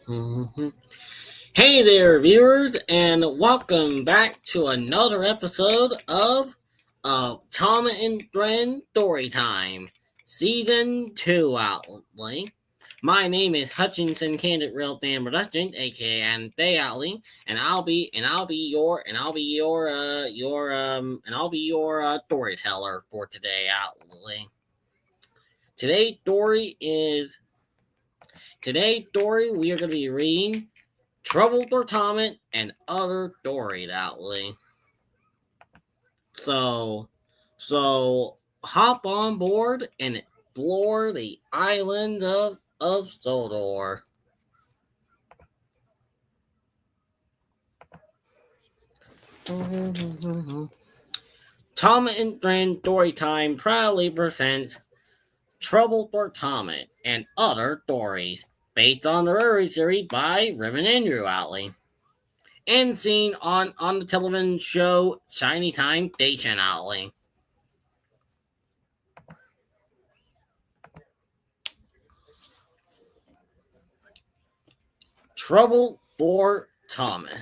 Mhm. Hey there, viewers, and welcome back to another episode of Tom and Gren Storytime, Season 2 Outly. My name is Hutchinson Candid Real Fan Production, aka Anthea Outley, and I'll be your storyteller for today, Outley. Today's story is Today's story we are gonna be reading Trouble for Tomet and Other Storied Outly. So, so hop on board and explore the island of Sodor. Tomet and Grand Storytime proudly presents Trouble for Tomet and Other Stories, based on the Rary series by Riven Andrew Outley, and seen on the television show Shiny Time Station Outley. Trouble for Thomas.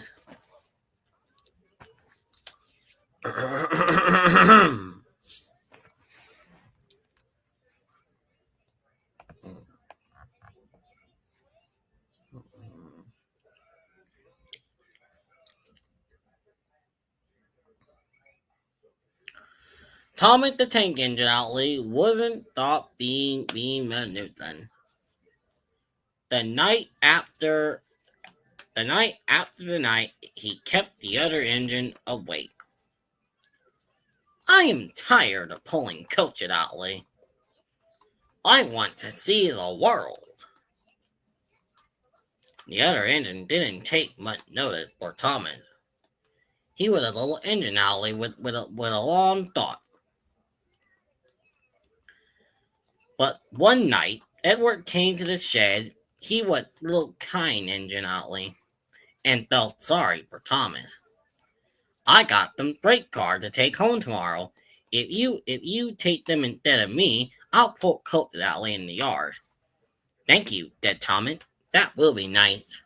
Thomas the Tank Engine Outley wouldn't stop being a nuisance. The night after the night he kept the other engine awake. I am tired of pulling coach at Outley. I want to see the world. The other engine didn't take much notice for Thomas. He was a little engine Outley with a long thought. But one night, Edward came to the shed. He was a little kind engine Outley, and felt sorry for Thomas. I got them freight car to take home tomorrow. If you take them instead of me, I'll put Colt Outley in the yard. Thank you, said Thomas. That will be nice.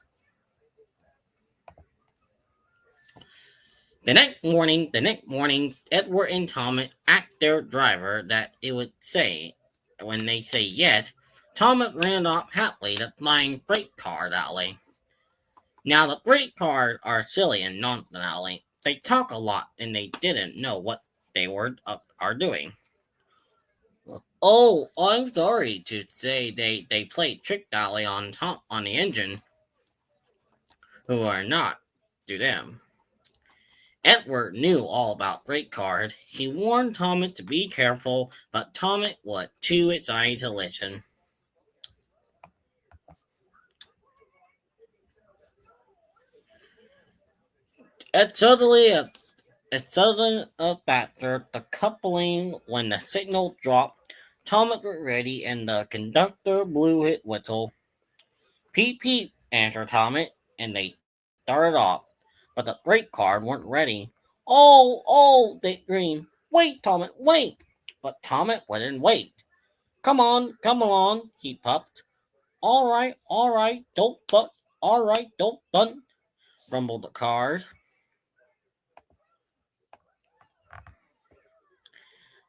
The next morning, Edward and Thomas asked their driver that it would say. When they say yes, Thomas ran off happily to flying freight car Outley. Now the freight cars are silly and nonchalant. They talk a lot and they didn't know what are doing. Oh, I'm sorry to say they played trick Dolly on the engine, who are not to them. Edward knew all about freight cars. He warned Thomas to be careful, but Thomas was too excited to listen. At suddenly It sudden a factor, the coupling when the signal dropped, Thomas was ready and the conductor blew his whistle. Peep peep, answered Thomas, and they started off. But the freight car weren't ready. Oh, they screamed. Wait, Thomas, wait! But Thomas wouldn't wait. Come along, he puffed. All right, don't butt. All right, don't bunt, rumbled the cars.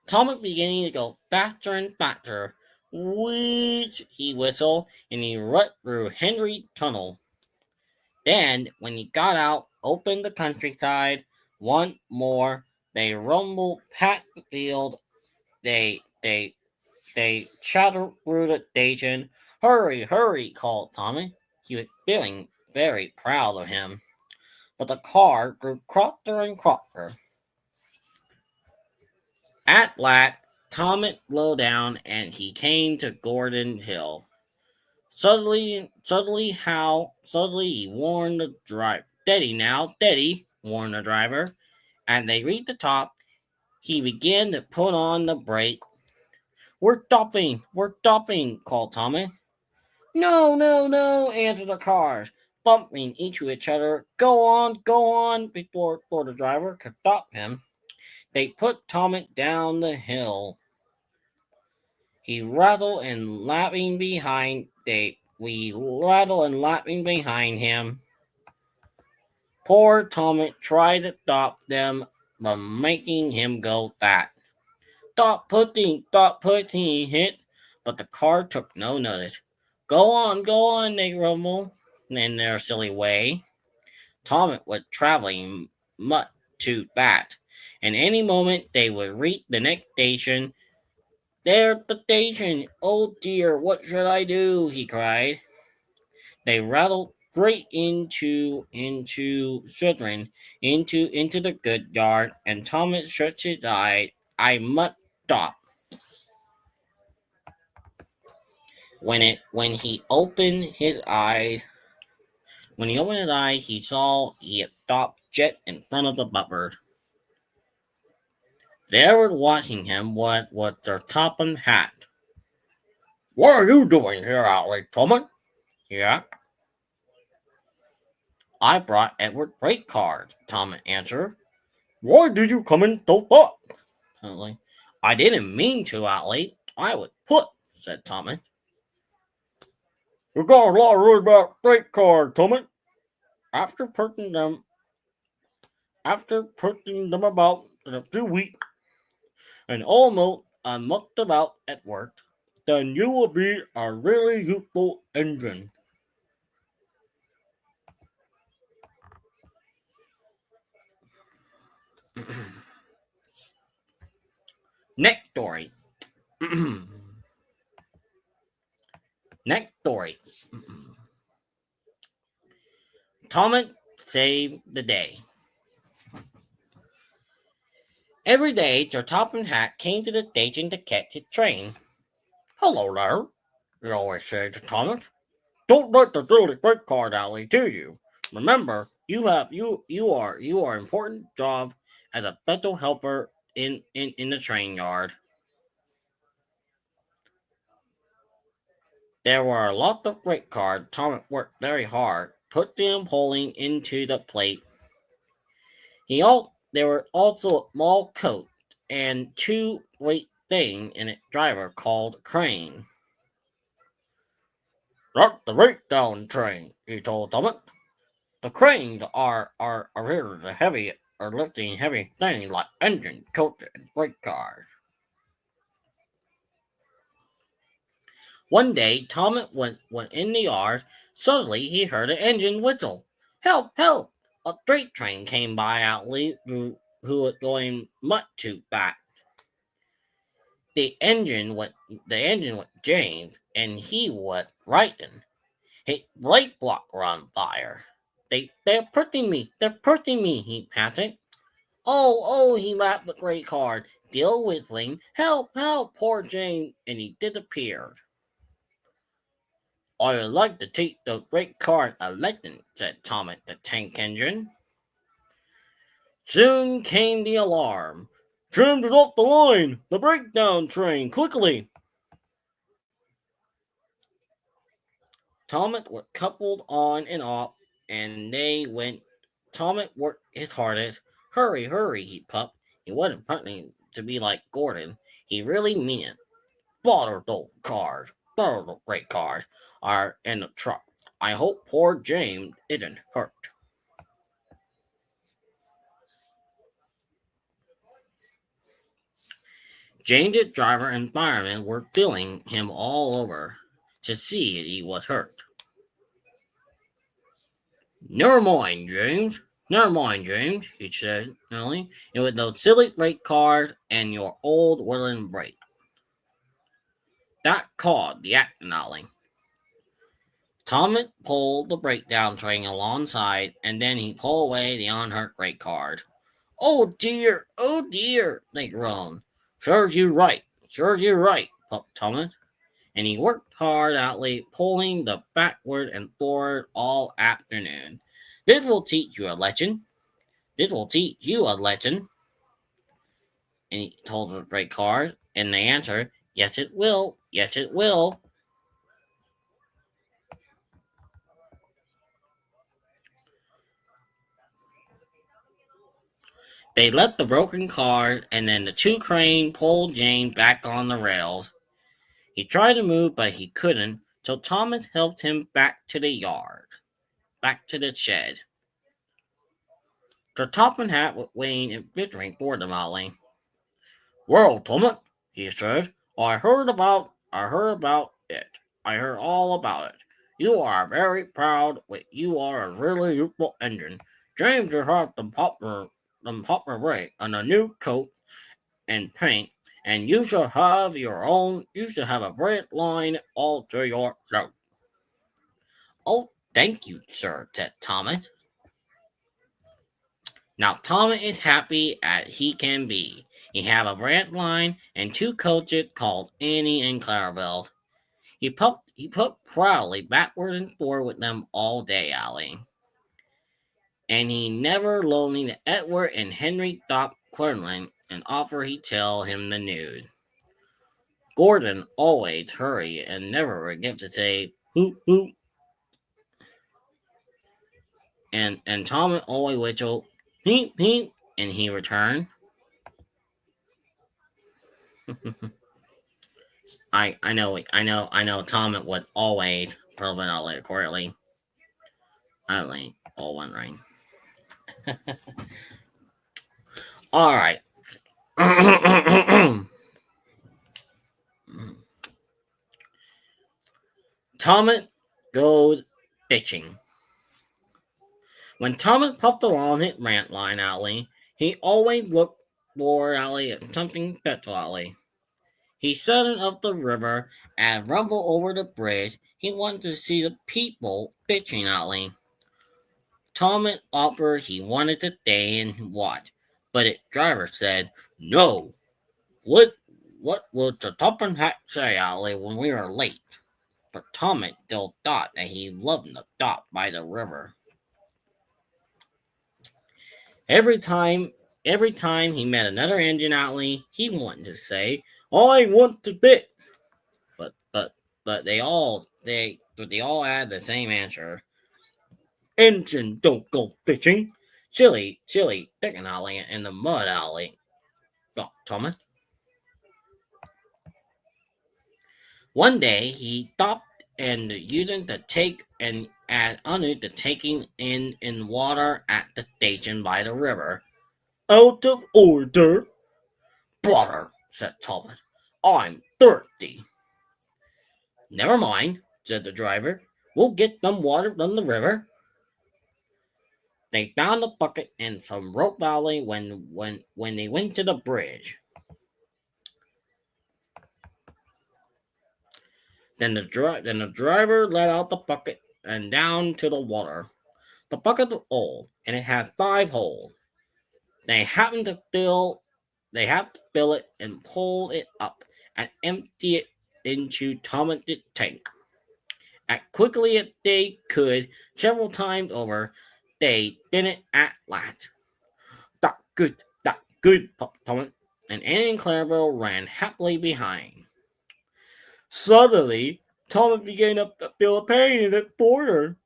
Thomas beginning to go faster and faster. Wheech, he whistled, and he rut through Henry Tunnel. Then, when he got out, opened the countryside once more, they rumbled past the field. They chattered through the station. Hurry, hurry, called Tommy. He was feeling very proud of him. But the car grew crosser and crosser. At last, Thomas slowed down and he came to Gordon Hill. Suddenly he warned the driver. Steady now, steady, warned the driver. And they reached the top. He began to put on the brake. We're stopping, called Thomas. No, no, no, answered the cars, bumping into each other. Go on, before the driver could stop him. They put Thomas down the hill. He rattled and lapping behind. we rattle and laughing behind him. Poor Tommy tried to stop them from making him go that. Stop putting, hit. But the car took no notice. Go on, they grumbled in their silly way. Tommy was traveling much too fast, and any moment they would reach the next station. There's the station! Oh dear, what should I do? He cried. They rattled straight into children, into the good yard, and Thomas shut his eye. I must stop. When he opened his eye, he saw he had stopped just in front of the butler. They were watching him with their top hat. What are you doing here, Outlet Thomas? He asked. I brought Edward's freight card, Thomas answered. Why did you come in so fast? I didn't mean to, Outlet. I was put, said Thomas. You got a lot of really bad freight card, Thomas. After putting them about in a few weeks and almost mucked about at work, then you will be a really useful engine. Next story. Next story. Thomas saved the day. Every day, Sir Topham Hatt came to the station to catch his train. Hello there, he always said to Thomas. Don't let the dirty freight card alley do you. Remember, you are important job as a special helper in the train yard. There were a lot of freight cards. Thomas worked very hard, put them pulling into the plate. There were also a small coat and two weight thing in a driver called crane. That's the breakdown train, he told Thomas. The cranes are here the heavy are lifting heavy things like engine, coaches, and freight cars. One day Thomas went in the yard. Suddenly he heard an engine whistle. Help, help! A freight train came by who was going much too fast. The engine was James, and he was frightened. His brake block were on fire. They're pushing me, he panted. Oh, he laughed the great card, still whistling. Help, help, poor James, and he disappeared. I would like to teach the great card a lesson, said Thomas the tank engine. Soon came the alarm. James is off the line! The breakdown train, quickly! Thomas was coupled on and off, and they went. Thomas worked his hardest. Hurry, hurry, he puffed. He wasn't punting to be like Gordon. He really meant it. Bother those cars. Bother the great cars are in the truck. I hope poor James isn't hurt. James' driver and fireman were feeling him all over to see if he was hurt. Never mind, James. Never mind, James, he said, Nellie. It was those silly brake cars and your old wooden brake. That called the acting alley. Thomas pulled the breakdown train alongside, and then he pulled away the unhurt brake car. Oh dear, they groaned. Serves you right, puffed Thomas. And he worked hard out late, pulling the backward and forward all afternoon. This will teach you a lesson. This will teach you a lesson. And he told the brake car, and they answered, Yes, it will. Yes, it will. They left the broken car, and then the two cranes pulled James back on the rails. He tried to move, but he couldn't. So Thomas helped him back to the yard, back to the shed. The Toppin Hat was waiting and bickering for them, Ollie. Well, Thomas, he said, I heard about it. I heard all about it. You are very proud, but you are a really useful engine. James has had the popper break on a new coat and paint, and you should have a brand line all to yourself. Oh, thank you, sir, said Thomas. Now Thomas is happy as he can be. He have a brand line and two coaches called Annie and Clarabelle. He put proudly backward and forward with them all day, Allie. And he never lonely that Edward and Henry stopped quarreling and offer he tell him the news. Gordon always hurry and never forget to say hoop hoop, and Thomas always whistle peep peep, and he returned. I know. Thomas would always provenally correctly. Only all one ring. All right. Thomas goes bitching. When Thomas puffed along his rant line alley, he always looked for alley at something special alley. He suddenly up the river and rumbled over the bridge. He wanted to see the people bitching alley. Thomas offered he wanted to stay and watch, but the driver said no. What would the Toppin Hat say, alley, when we are late? But Thomas still thought that he loved the stop by the river. Every time every time he met another engine alley, he wanted to say, I want to bit. But they all had the same answer. Engine don't go fishing. Silly chicken alley in the mud alley. Oh, Thomas. One day he stopped and using the take and add under the taking in water at the station by the river. Out of order, brother, said Thomas. I'm thirsty. Never mind, said the driver. We'll get some water from the river. They found a bucket and some rope valley when they went to the bridge. Then the driver let out the bucket and down to the water. The bucket was old and it had 5 holes. They happened to fill they had to fill it and pull it up and empty it into Thomas's tank. As quickly as they could, several times over, they did it at last. That good, Thomas. And Annie and Clarabelle ran happily behind. Suddenly, Thomas began to feel a pain in his border.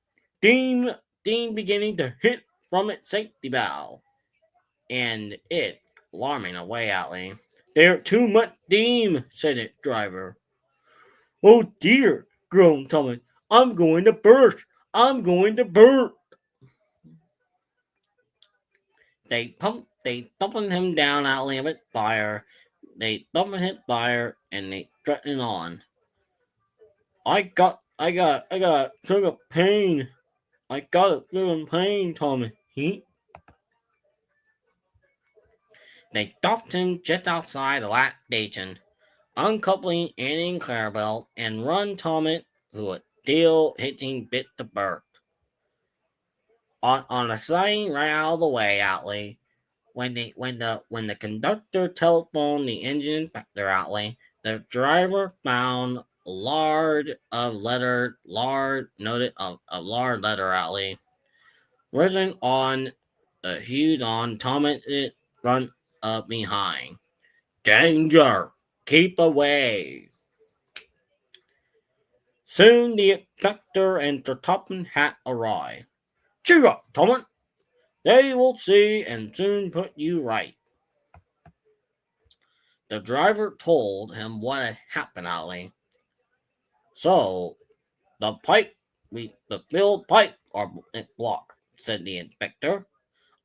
Dean, Dean beginning to hit from its safety valve, and it alarming away outly. There's too much steam, said its driver. Oh dear, groaned Thomas. I'm going to burst. I'm going to burst. They thumping him down out of it fire. They thumping his fire and they threatening on. I got sugar pain. I got a little pain, Tommy. They stopped him just outside the last station, uncoupling Annie and Clarabelle, and run Tommy, who was still hitting bit to birth. On the sign right out of the way, Outley, when the conductor telephoned the engine inspector Outley, the driver found a large letter Outley written on a huge on Thomas front behind. Danger! Keep away! Soon the inspector and the Toppin Hat arrived. Cheer up, Thomas! They will see and soon put you right. The driver told him what had happened, Ollie. So, The pipe, the build pipe or block," said the inspector.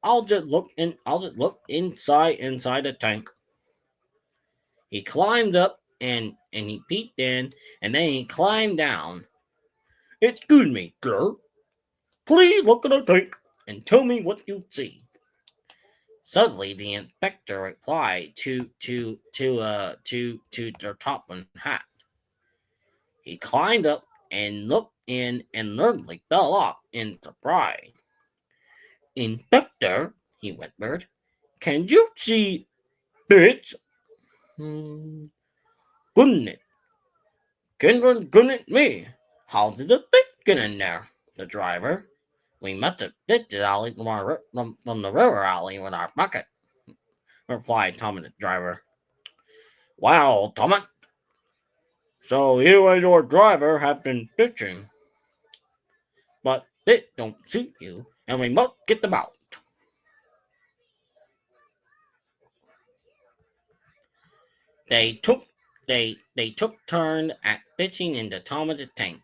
I'll just look inside the tank." He climbed up and he peeked in, and then he climbed down. "Excuse me, sir. Please look at the tank and tell me what you see." Suddenly, the inspector replied to the top one hat. He climbed up and looked in and nearly fell off in surprise. "Inspector," he whispered, "can you see this?" "Hmm, goodness, goodness me. How did the thing get in there?" "The driver. We must have ditched the alley from the river alley with our bucket," replied Tom the driver. "Well, Thomas, so you and your driver have been fishing, but it don't suit you, and we must get them out." They took they took turn at fishing in the Thomas tank,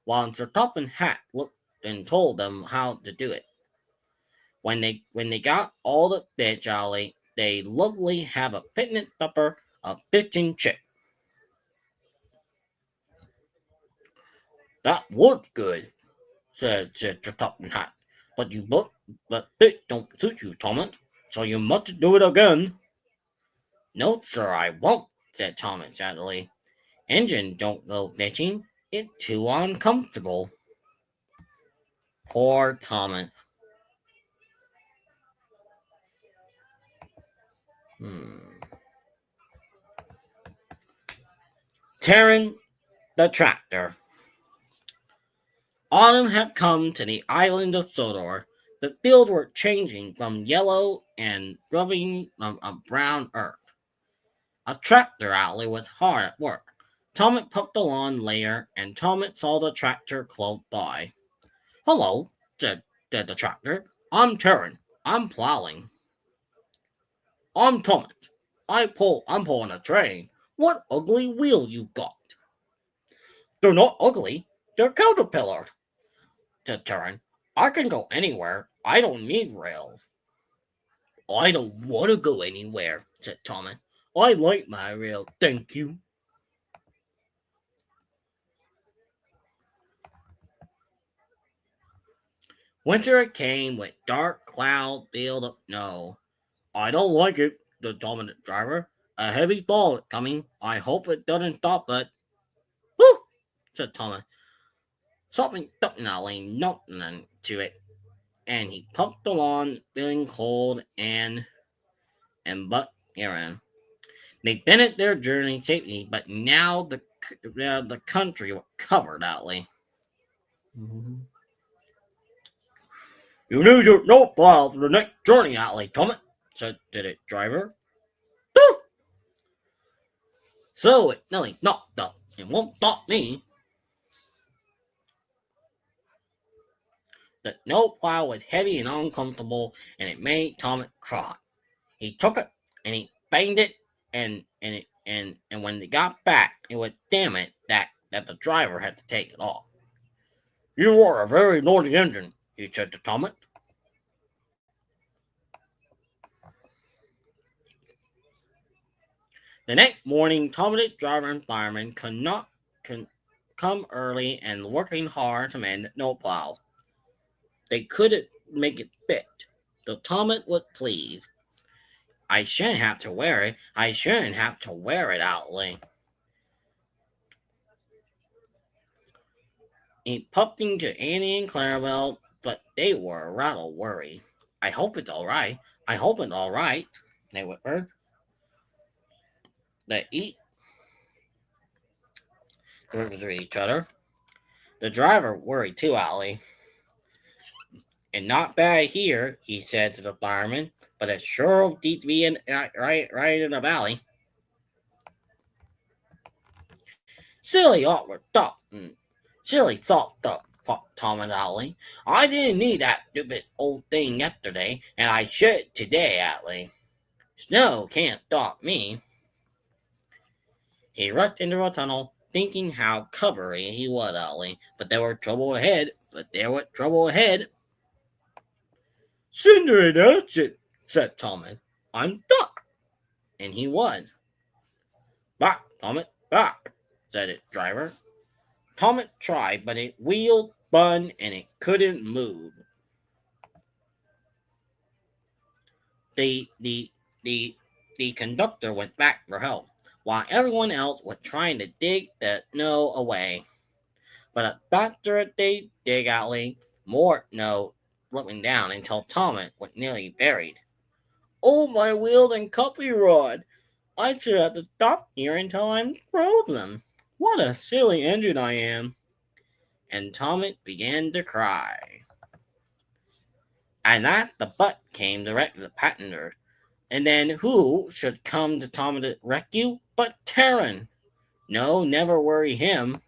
while Sir Topham Hatt looked and told them how to do it. When they got all the fish alley, they lovely have a picnic supper of fish and chips. "That was good," said Sir Topham Hatt. But it don't suit you, Thomas, so you must do it again." "No, sir, I won't," said Thomas sadly. "Engine don't go fishing. It's too uncomfortable." Poor Thomas. Hmm. Terran the tractor. Autumn had come to the island of Sodor. The fields were changing from yellow and rubbing a brown earth. A tractor alley was hard at work. Thomas puffed along later, and Thomas saw the tractor close by. "Hello," said the tractor. "I'm Terran. I'm plowing." "I'm Thomas. I'm pulling a train. What ugly wheels you got?" "They're not ugly. They're caterpillars," said Terran. "I can go anywhere. I don't need rails." "I don't want to go anywhere," said Thomas. "I like my rail, thank you." Winter came with dark cloud filled of snow. "I don't like it," the dominant driver. "A heavy fall is coming. I hope it doesn't stop it." "Whew," said Thomas. Something definitely nothing to it, and he pumped along, feeling cold but Aaron. They finished their journey safely, but now the country was covered outly. "You need your snowplow for the next journey, Atlee, Thomas," said the driver. "Whew." "So it nearly knocked up. It won't stop me." The snowplow was heavy and uncomfortable, and it made Thomas cry. He took it and he banged it, and when they got back, it was damn it that the driver had to take it off. "You are a very noisy engine," he said to Thomas. The next morning, Thomas the driver and fireman could not con- come early and working hard to mend the snowplow. They couldn't make it fit, so Thomas was pleased. "I shouldn't have to wear it. I shouldn't have to wear it outly." He puffed into Annie and Clarabelle, but they were rather worried. "I hope it's all right. I hope it's all right," they whispered. They eat to each other. The driver worried too, Allie. "And not bad here," he said to the fireman, "but it sure needs to be right in the valley." Silly awkward thought. Silly thought, thought Tom and Allie. "I didn't need that stupid old thing yesterday, and I should today, Allie. Snow can't stop me." He rushed into a tunnel, thinking how clever he was, Ollie. But there were trouble ahead. But there was trouble ahead. Cinderella, said Thomas. I'm stuck. And he was. Back, Thomas, back, said its driver. Thomas tried, but it wheeled, spun, and it couldn't move. The the the the conductor went back for help, while everyone else was trying to dig the snow away. But after they dig out, more snow slipping down until Thomas was nearly buried. Oh, my wheel and coffee rod! I should have to stop here until I'm frozen. What a silly engine I am! And Thomas began to cry. And at the butt came the wreck of the passenger. And then who should come to Thomas' rescue but Terran? No, never worry him.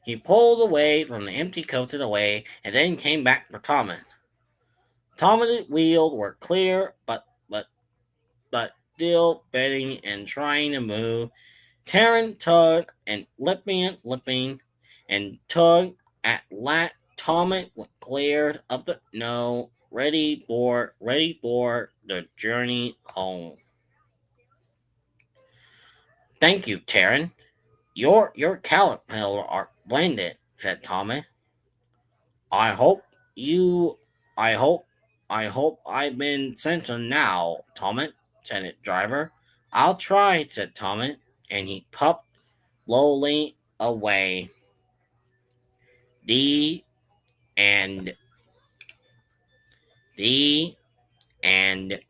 He pulled away from the empty coated away and then came back for Thomas. Thomas' wheels were clear, but still bending and trying to move. Terran tugged and lipping, and tugged at last. Thomas was cleared of the snow, ready for the journey home. Thank you, Terran. Your caterpillar are blended, said Thomas. I hope you I hope I've been sentenced now, Thomas, said its driver. I'll try, said Thomas, and he puffed slowly away. The and the and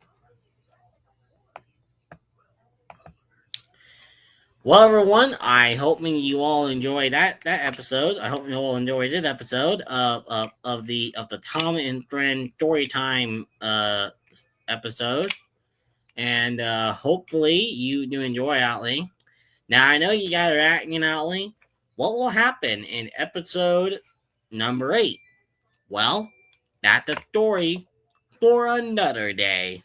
well, everyone, I hope you all enjoyed that episode. I hope you all enjoyed this episode of the Tom and Friend Storytime episode, and hopefully you do enjoy Outly. Now I know you guys are asking Outly, what will happen in episode number 8? Well, that's a story for another day.